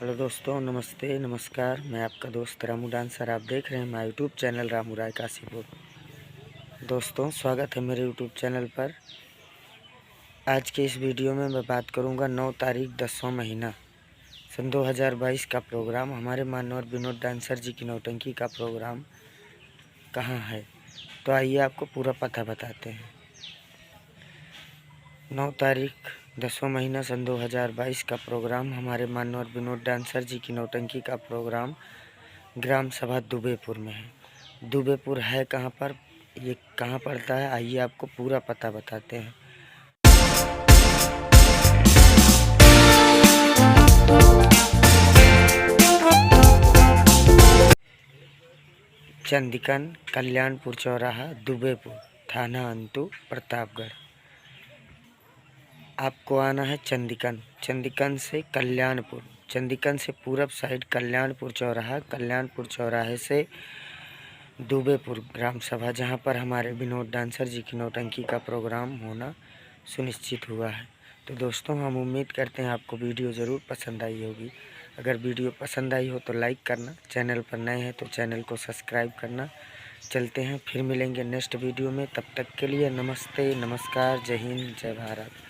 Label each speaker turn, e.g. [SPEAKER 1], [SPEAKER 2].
[SPEAKER 1] Hello दोस्तों, नमस्ते नमस्कार। मैं आपका दोस्त रामू डांसर। आप देख रहे हैं मेरा यूट्यूब चैनल रामू राय काशीपुर। दोस्तों, स्वागत है मेरे यूट्यूब चैनल पर। आज के इस वीडियो में मैं बात करूंगा 9 तारीख 10वां महीना सन 2022 का प्रोग्राम। हमारे मानवर विनोद डांसर जी की नौटंकी का प्रोग्राम कहाँ है, तो आइए आपको पूरा पता बताते हैं। 9 तारीख 10वां महीना सन 2022 का प्रोग्राम हमारे मानवर विनोद डांसर जी की नौटंकी का प्रोग्राम ग्राम सभा दुबेपुर में है। दुबेपुर है कहाँ पर, ये कहाँ पड़ता है, आइए आपको पूरा पता बताते हैं। चंदिकन कल्याणपुर चौराहा दुबेपुर, थाना अंतु, प्रतापगढ़। आपको आना है चंदिकन। चंदिकन से कल्याणपुर, चंदिकन से पूरब साइड कल्याणपुर चौराहा, कल्याणपुर चौराहे से दुबेपुर ग्राम सभा, जहां पर हमारे विनोद डांसर जी की नौटंकी का प्रोग्राम होना सुनिश्चित हुआ है। तो दोस्तों, हम उम्मीद करते हैं आपको वीडियो ज़रूर पसंद आई होगी। अगर वीडियो पसंद आई हो तो लाइक करना, चैनल पर नए हैं तो चैनल को सब्सक्राइब करना। चलते हैं, फिर मिलेंगे नेक्स्ट वीडियो में। तब तक के लिए नमस्ते नमस्कार, जय हिंद, जय भारत।